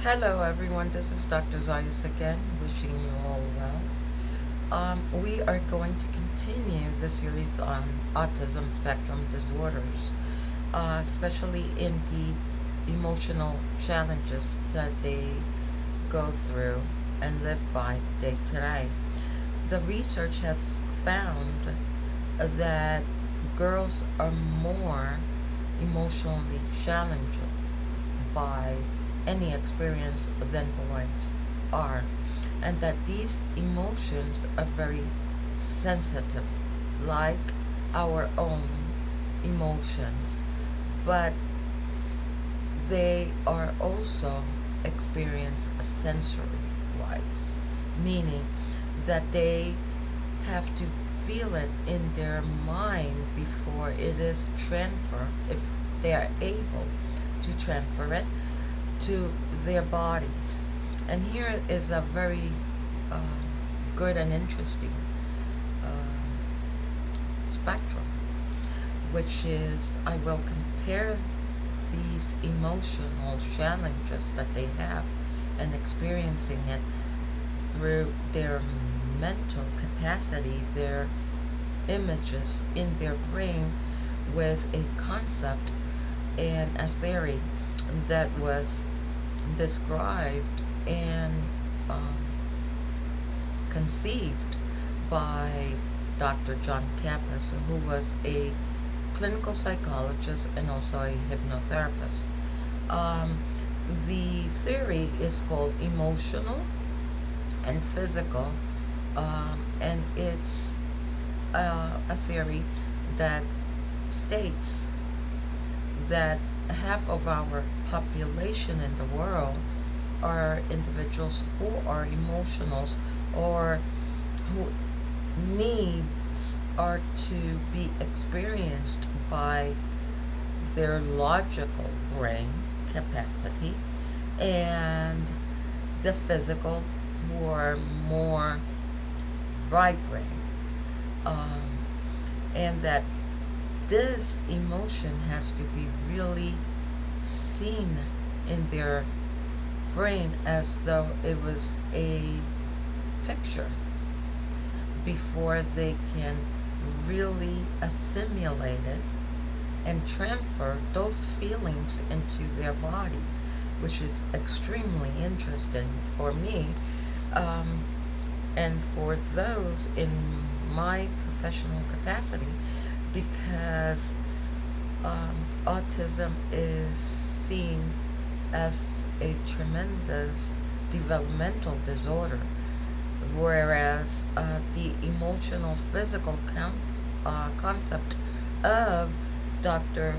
Hello everyone, this is Dr. Zayas again, wishing you all well. We are going to continue the series on autism spectrum disorders, especially in the emotional challenges that they go through and live by day to day. The research has found that girls are more emotionally challenged by any experience than boys are, and that these emotions are very sensitive, like our own emotions, but they are also experienced sensory wise, meaning that they have to feel it in their mind before it is transferred, if they are able to transfer it to their bodies. And here is a very uh, good and interesting spectrum, which is I will compare these emotional challenges that they have and experiencing it through their mental capacity, their images in their brain, with a concept and a theory that was described and um, conceived by Dr. John Kappas, who was a clinical psychologist and also a hypnotherapist. Um, the theory is called emotional and physical, and it's a theory that states that half of our population in the world are individuals who are emotionals, or who needs are to be experienced by their logical brain capacity, and the physical who are more vibrant, um, and that this emotion has to be really seen in their brain as though it was a picture before they can really assimilate it and transfer those feelings into their bodies, which is extremely interesting for me, um, and for those in my professional capacity, because autism is seen as a tremendous developmental disorder, whereas the emotional physical concept of Dr.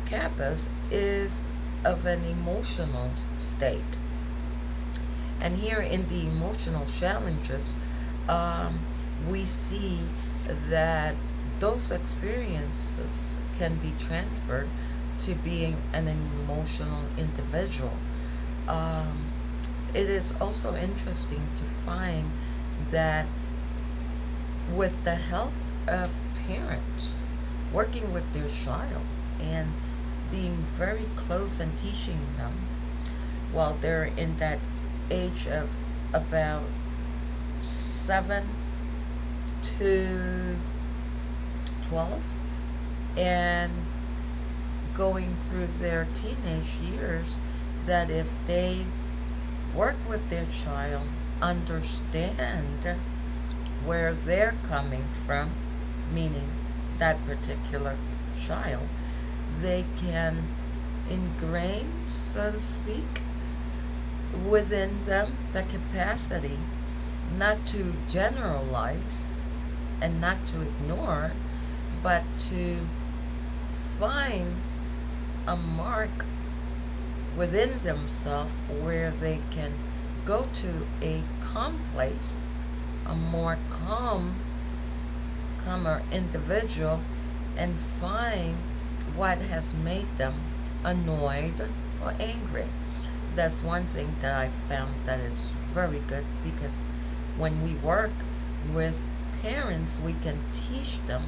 Kappas is of an emotional state. And here in the emotional challenges, um, we see that those experiences can be transferred to being an emotional individual. Um, it is also interesting to find that with the help of parents working with their child and being very close and teaching them while they're in that age of about 7 to 12 and going through their teenage years, that if they work with their child, understand where they're coming from, meaning that particular child, they can ingrain, so to speak, within them the capacity not to generalize and not to ignore, but to find a mark within themselves where they can go to a calm place, a more calmer individual, and find what has made them annoyed or angry. That's one thing that I found that it's very good, because when we work with parents, we can teach them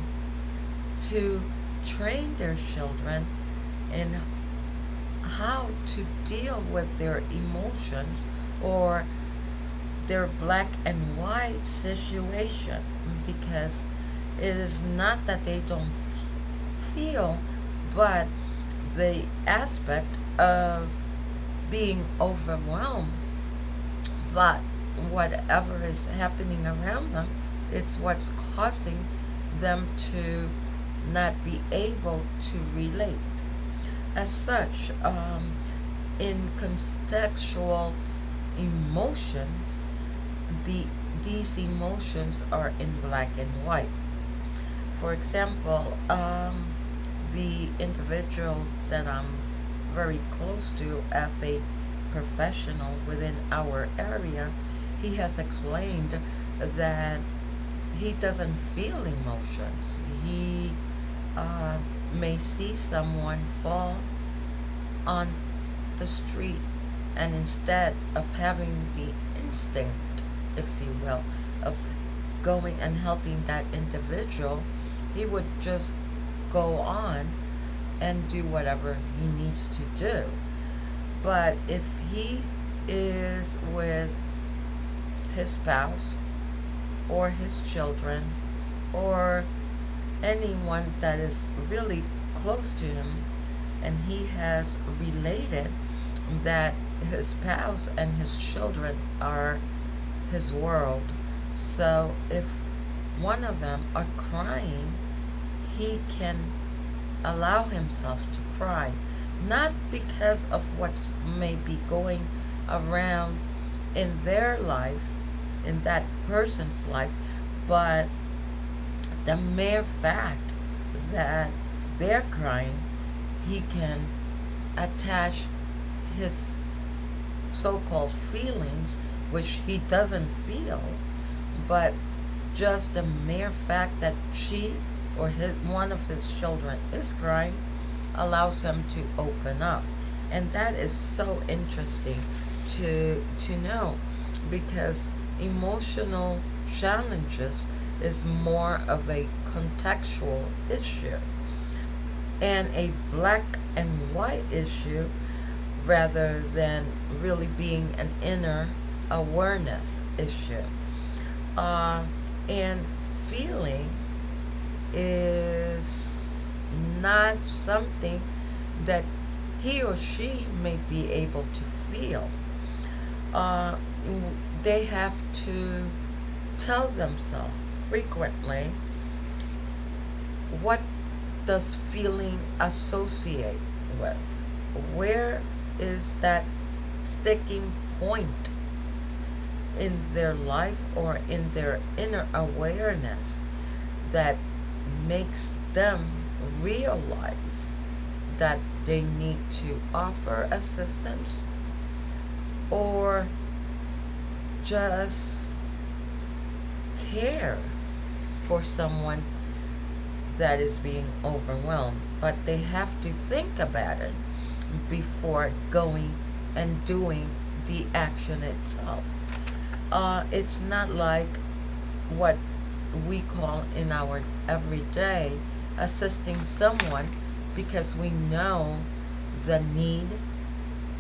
to train their children in how to deal with their emotions or their black and white situation, because it is not that they don't feel, but the aspect of being overwhelmed. But whatever is happening around them, it's what's causing them to not be able to relate. As such, in contextual emotions, the these emotions are in black and white. For example, the individual that I'm very close to as a professional within our area, he has explained that he doesn't feel emotions. He uh, may see someone fall on the street, and instead of having the instinct, if you will, of going and helping that individual, he would just go on and do whatever he needs to do. But if he is with his spouse or his children or anyone that is really close to him, and he has related that his spouse and his children are his world. So if one of them are crying, he can allow himself to cry, not because of what may be going around in their life, in that person's life, but the mere fact that they're crying, he can attach his so-called feelings, which he doesn't feel, but just the mere fact that she or one of his children is crying allows him to open up. And that is so interesting to know, because emotional challenges is more of a contextual issue and a black and white issue, rather than really being an inner awareness issue. Uh, and feeling is not something that he or she may be able to feel. Uh, they have to tell themselves frequently, what does feeling associate with? Where is that sticking point in their life or in their inner awareness that makes them realize that they need to offer assistance, or just care for someone that is being overwhelmed? But they have to think about it before going and doing the action itself. It's not like what we call in our everyday assisting someone because we know the need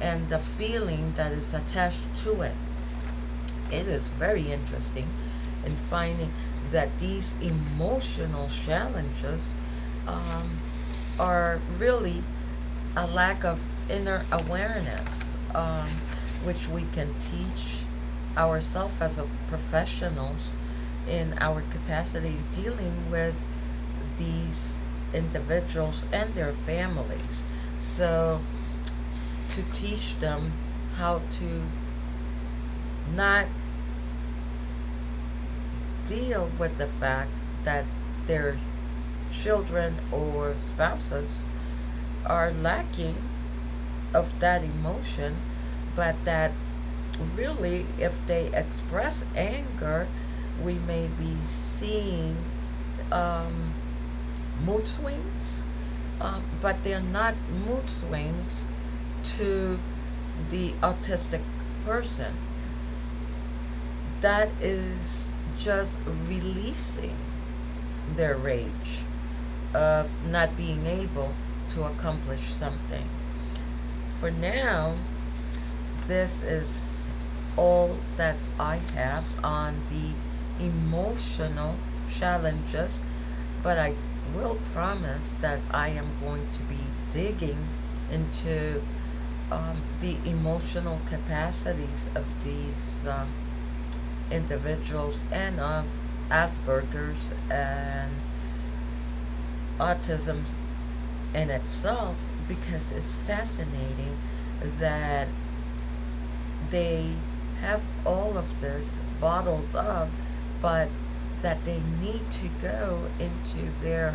and the feeling that is attached to it. It is very interesting in finding that these emotional challenges are really a lack of inner awareness, which we can teach ourselves as a professionals in our capacity dealing with these individuals and their families. So to teach them how to not deal with the fact that their children or spouses are lacking of that emotion, but that really if they express anger, we may be seeing mood swings, but they're not mood swings to the autistic person. That is just releasing their rage of not being able to accomplish something. for now, this is all that I have on the emotional challenges, but I will promise that I am going to be digging into the emotional capacities of these individuals and of Asperger's and autism in itself, because it's fascinating that they have all of this bottled up, but that they need to go into their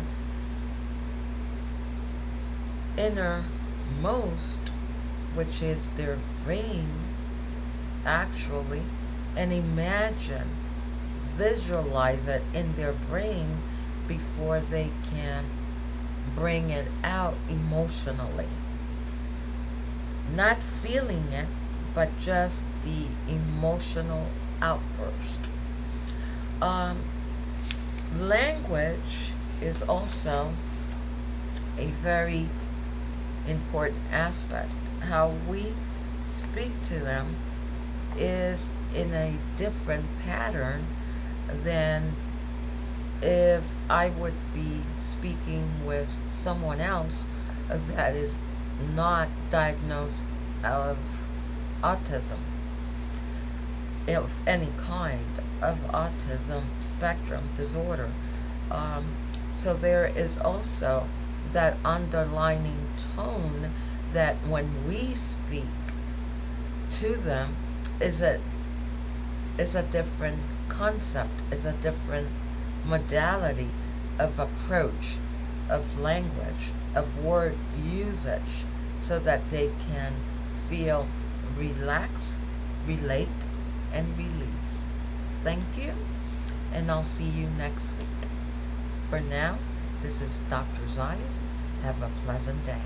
innermost, which is their brain, actually, and imagine, visualize it in their brain before they can bring it out emotionally. Not feeling it, but just the emotional outburst. Um, Language is also a very important aspect. How we speak to them is in a different pattern than if I would be speaking with someone else that is not diagnosed of autism, of any kind of autism spectrum disorder. Um, so there is also that underlining tone that when we speak to them is a different concept, is a different modality of approach, of language, of word usage, so that they can feel relaxed, relate, and release. Thank you, and I'll see you next week. For now, this is Dr. Zayas. Have a pleasant day.